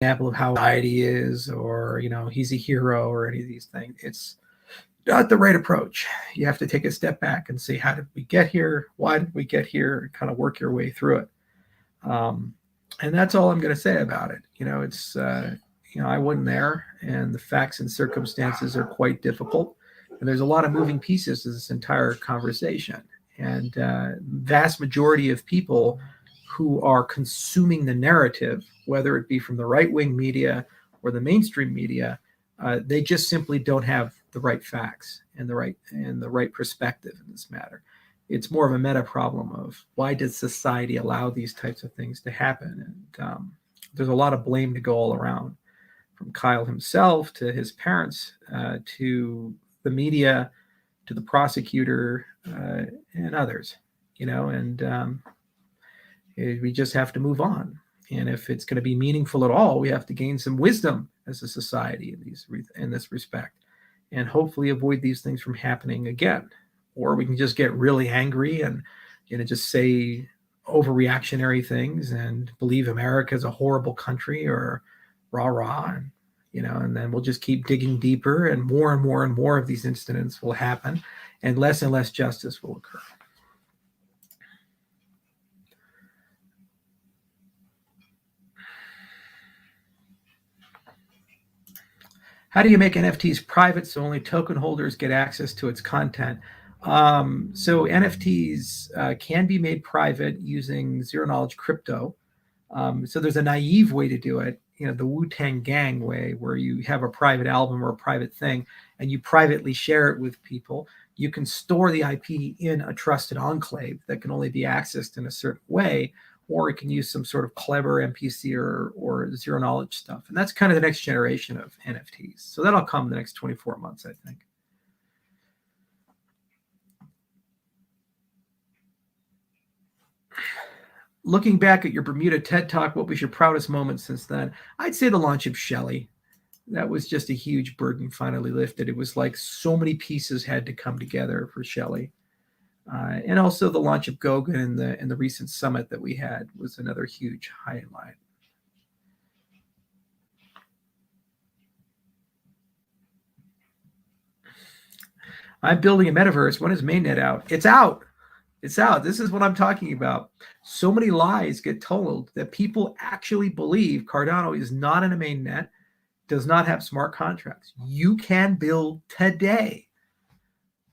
example of how society is, or, he's a hero or any of these things. It's not the right approach. You have to take a step back and see, how did we get here? Why did we get here? And kind of work your way through it. And that's all I'm going to say about it. It's, I wasn't there, and the facts and circumstances are quite difficult. And there's a lot of moving pieces to this entire conversation. And vast majority of people who are consuming the narrative, whether it be from the right-wing media or the mainstream media, they just simply don't have the right facts and the right perspective in this matter. It's more of a meta problem of, why does society allow these types of things to happen? And there's a lot of blame to go all around, from Kyle himself to his parents, to the media, to the prosecutor, and others. And we just have to move on. And if it's going to be meaningful at all, we have to gain some wisdom as a society in this respect, and hopefully avoid these things from happening again. Or we can just get really angry and just say overreactionary things and believe America is a horrible country, or rah rah, and then we'll just keep digging deeper, and more and more of these incidents will happen, and less justice will occur. How do you make NFTs private so only token holders get access to its content? So NFTs can be made private using zero-knowledge crypto. So there's a naive way to do it, the Wu-Tang Gang way, where you have a private album or a private thing, and you privately share it with people. You can store the IP in a trusted enclave that can only be accessed in a certain way, or it can use some sort of clever MPC or zero-knowledge stuff. And that's kind of the next generation of NFTs. So that'll come in the next 24 months, I think. Looking back at your Bermuda TED Talk, what was your proudest moment since then? I'd say the launch of Shelley. That was just a huge burden finally lifted. It was like so many pieces had to come together for Shelley. And also the launch of Goguen and the recent summit that we had was another huge highlight. I'm building a metaverse. When is mainnet out? It's out. It's out. This is what I'm talking about. So many lies get told that people actually believe Cardano is not in a mainnet, does not have smart contracts. You can build today,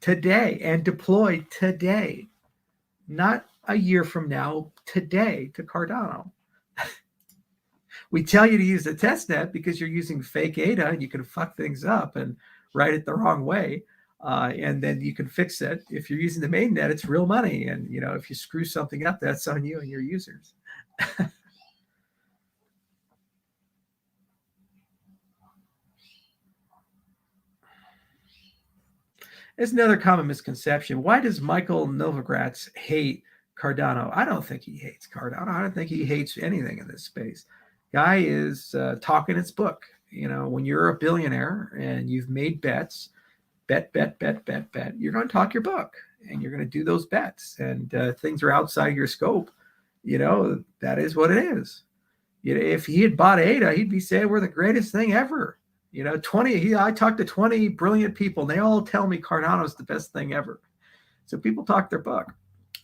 and deploy today, not a year from now, today, to Cardano. We tell you to use the testnet because you're using fake ADA and you can fuck things up and write it the wrong way. And then you can fix it. If you're using the mainnet, it's real money. And, if you screw something up, that's on you and your users. There's another common misconception. Why does Michael Novogratz hate Cardano? I don't think he hates Cardano. I don't think he hates anything in this space. Guy is talking its book. When you're a billionaire and you've made bets, bet, you're going to talk your book, and you're going to do those bets, and things are outside your scope. That is what it is. If he had bought ADA, he'd be saying we're the greatest thing ever. I talked to 20 brilliant people, and they all tell me Cardano is the best thing ever. So people talk their book.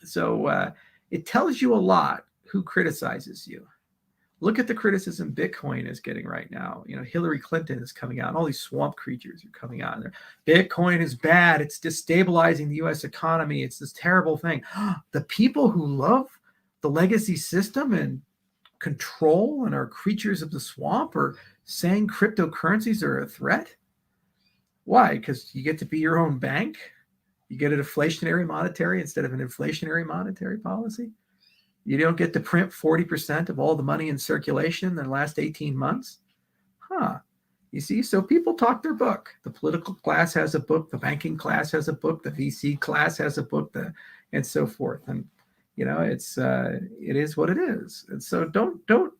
So it tells you a lot who criticizes you. Look at the criticism Bitcoin is getting right now. Hillary Clinton is coming out, and all these swamp creatures are coming out. And Bitcoin is bad. It's destabilizing the U.S. economy. It's this terrible thing. The people who love the legacy system and control and are creatures of the swamp are saying cryptocurrencies are a threat. Why? Because you get to be your own bank. You get a deflationary monetary instead of an inflationary monetary policy. You don't get to print 40% of all the money in circulation in the last 18 months. You see, so people talk their book. The political class has a book. The banking class has a book. The VC class has a book, and so forth. And it is what it is. And so don't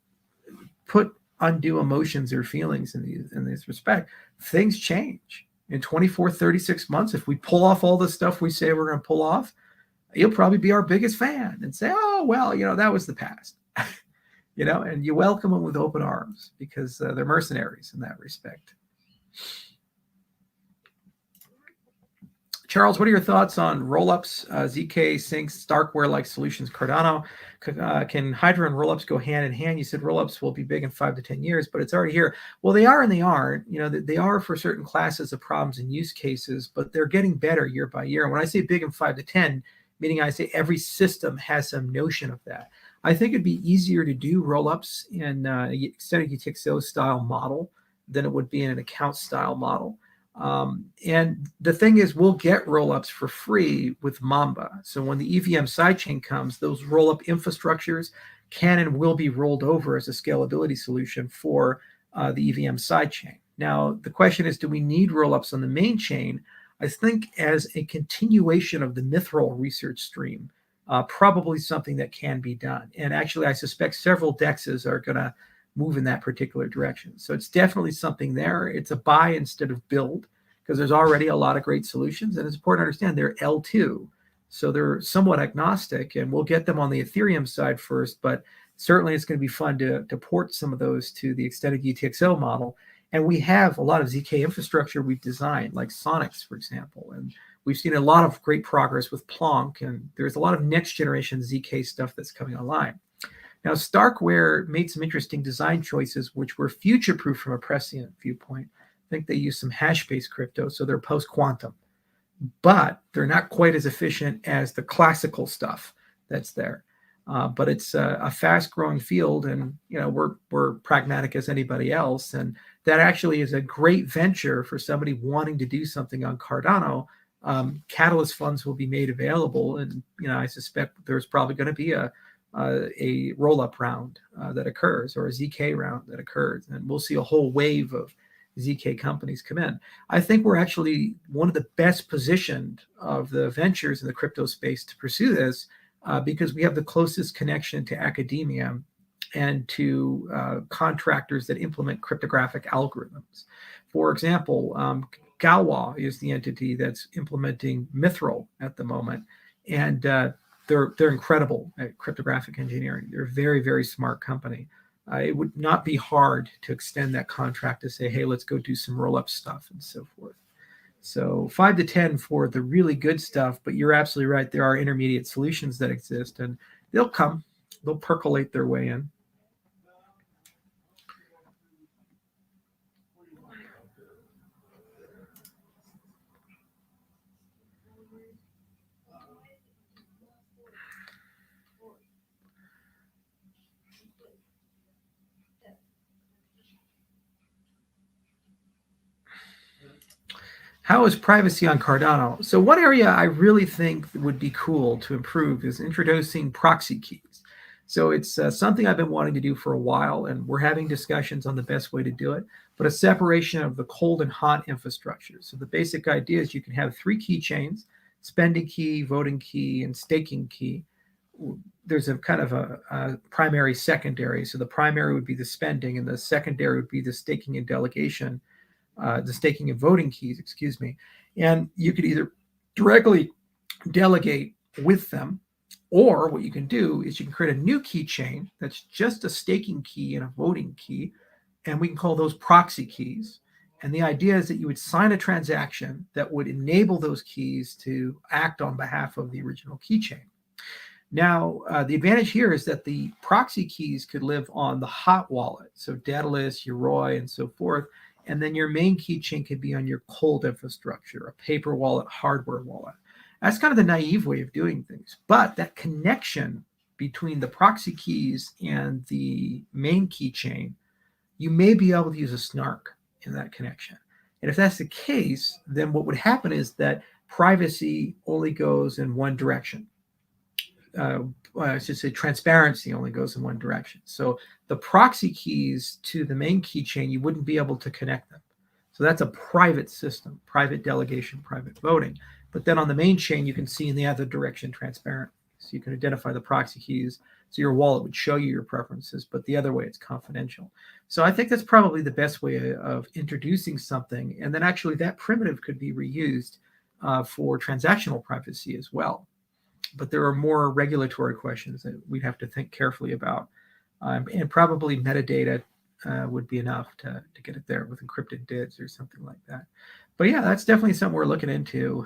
put undue emotions or feelings in this respect. Things change. In 24, 36 months, if we pull off all the stuff we say we're going to pull off, you'll probably be our biggest fan and say, oh, well, that was the past. and you welcome them with open arms because they're mercenaries in that respect. Charles, what are your thoughts on rollups, ZK, Syncs, Starkware-like solutions, Cardano? Can Hydra and rollups go hand in hand? You said rollups will be big in 5 to 10 years, but it's already here. Well, they are and they aren't. They are for certain classes of problems and use cases, but they're getting better year by year. And when I say big in 5 to 10, meaning I say every system has some notion of that. I think it'd be easier to do rollups in extended UTXO style model than it would be in an account style model. And the thing is, we'll get rollups for free with Mamba. So when the EVM sidechain comes, those rollup infrastructures can and will be rolled over as a scalability solution for the EVM sidechain. Now, the question is, do we need rollups on the main chain? I think as a continuation of the Mithril research stream, probably something that can be done. And actually, I suspect several DEXs are going to move in that particular direction. So it's definitely something there. It's a buy instead of build because there's already a lot of great solutions. And it's important to understand they're L2. So they're somewhat agnostic, and we'll get them on the Ethereum side first, but certainly it's going to be fun to port some of those to the extended UTXO model. And we have a lot of ZK infrastructure we've designed, like Sonics, for example. And we've seen a lot of great progress with Plonk, and there's a lot of next generation ZK stuff that's coming online. Now, Starkware made some interesting design choices, which were future-proof from a prescient viewpoint. I think they use some hash-based crypto, so they're post-quantum. But they're not quite as efficient as the classical stuff that's there. But it's a fast-growing field, and we're pragmatic as anybody else. And that actually is a great venture for somebody wanting to do something on Cardano. Catalyst funds will be made available, and I suspect there's probably going to be a roll-up round that occurs, or a ZK round that occurs, and we'll see a whole wave of ZK companies come in. I think we're actually one of the best positioned of the ventures in the crypto space to pursue this because we have the closest connection to academia and to contractors that implement cryptographic algorithms. For example, Galois is the entity that's implementing Mithril at the moment, and they're incredible at cryptographic engineering. They're a very, very smart company. It would not be hard to extend that contract to say, hey, let's go do some roll-up stuff and so forth. So 5 to 10 for the really good stuff, but you're absolutely right. There are intermediate solutions that exist, and they'll percolate their way in. How is privacy on Cardano? So one area I really think would be cool to improve is introducing proxy keys. So it's something I've been wanting to do for a while, and we're having discussions on the best way to do it, but a separation of the cold and hot infrastructure. So the basic idea is you can have 3 keychains: spending key, voting key, and staking key. There's a kind of a primary, secondary. So the primary would be the spending, and the secondary would be the staking and delegation. The staking and voting keys, excuse me. And you could either directly delegate with them, or what you can do is you can create a new keychain that's just a staking key and a voting key, and we can call those proxy keys. And the idea is that you would sign a transaction that would enable those keys to act on behalf of the original keychain. Now, the advantage here is that the proxy keys could live on the hot wallet, so Daedalus, Yoroi, and so forth. And then your main keychain could be on your cold infrastructure, a paper wallet, hardware wallet. That's kind of the naive way of doing things. But that connection between the proxy keys and the main keychain, you may be able to use a snark in that connection. And if that's the case, then what would happen is that privacy only goes in one direction. I should say transparency only goes in one direction. So the proxy keys to the main keychain, you wouldn't be able to connect them. So that's a private system, private delegation, private voting. But then on the main chain, you can see in the other direction transparent. So you can identify the proxy keys. So your wallet would show you your preferences, but the other way it's confidential. So I think that's probably the best way of introducing something. And then actually that primitive could be reused for transactional privacy as well. But there are more regulatory questions that we'd have to think carefully about. and probably metadata would be enough to get it there with encrypted DIDs or something like that. But yeah, that's definitely something we're looking into.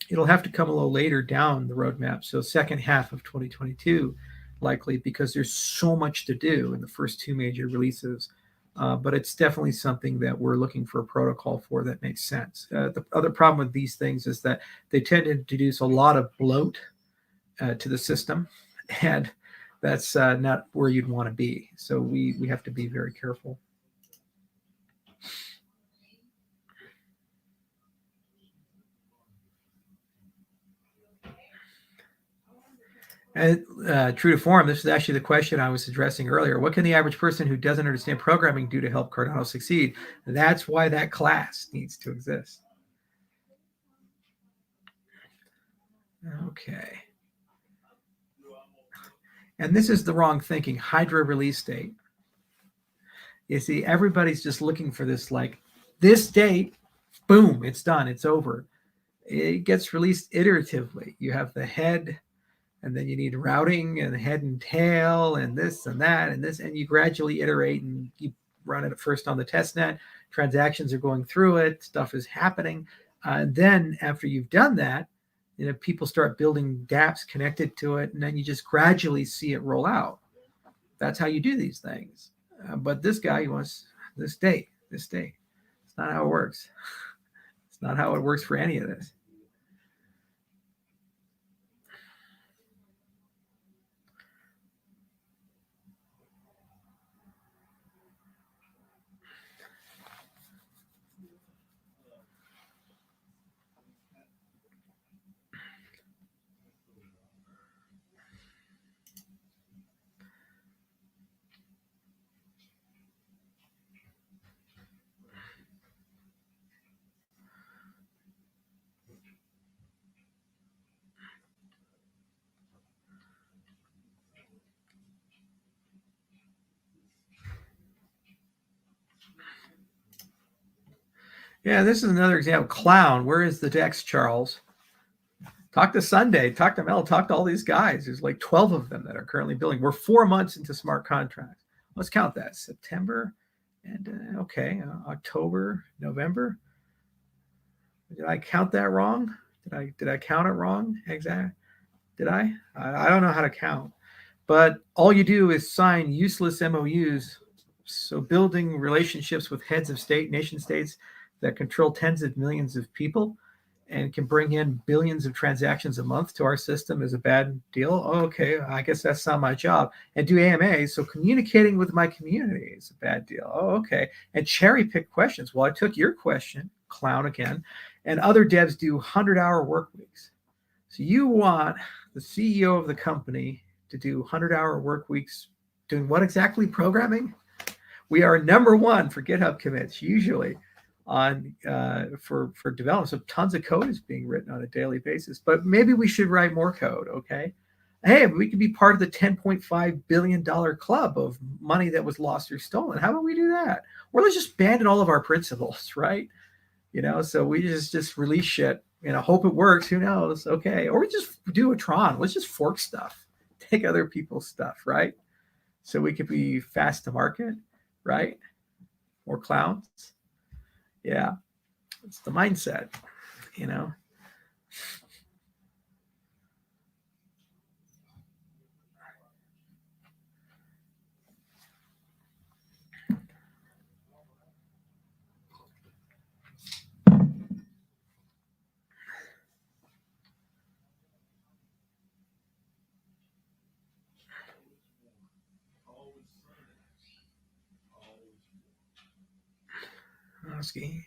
It'll have to come a little later down the roadmap, so second half of 2022 likely, because there's so much to do in the first two major releases. But it's definitely something that we're looking for a protocol for that makes sense. The other problem with these things is that they tend to introduce a lot of bloat to the system, and that's not where you'd want to be. So we have to be very careful. And true to form, this is actually the question I was addressing earlier. What can the average person who doesn't understand programming do to help Cardano succeed? That's why that class needs to exist. Okay. And this is the wrong thinking. Hydra release date. You see, everybody's just looking for this, like, this date, boom, it's done, it's over. It gets released iteratively. You have the head, and then you need routing and head and tail and this and that and this, and you gradually iterate and you run it first on the test net. Transactions are going through it, stuff is happening. And then after you've done that, people start building dApps connected to it, and then you just gradually see it roll out. That's how you do these things. But this guy wants this date, this date. It's not how it works. It's not how it works for any of this. Yeah, this is another example. Clown, where is the Dex, Charles? Talk to Sunday, talk to Mel, talk to all these guys. There's like 12 of them that are currently building. We're 4 months into smart contracts. Let's count that. September and October, November. Did I count that wrong? Did I count it wrong? Exactly. Did I? I don't know how to count. But all you do is sign useless MOUs. So building relationships with heads of state, nation states that control tens of millions of people and can bring in billions of transactions a month to our system is a bad deal. Oh, okay, I guess that's not my job. And do AMA, so communicating with my community is a bad deal. Oh, okay. And cherry pick questions. Well, I took your question, clown again, and other devs do 100-hour work weeks. So you want the CEO of the company to do 100-hour work weeks doing what exactly? Programming? We are number one for GitHub commits usually on for development. So tons of code is being written on a daily basis. But maybe we should write more code. Okay. Hey, we could be part of the $10.5 billion club of money that was lost or stolen. How about we do that? Or let's just abandon all of our principles, right? So we just release shit, hope it works. Who knows? Okay. Or we just do a Tron. Let's just fork stuff, take other people's stuff, right? So we could be fast to market, right? More clowns. Yeah. It's the mindset, you know. Hosky.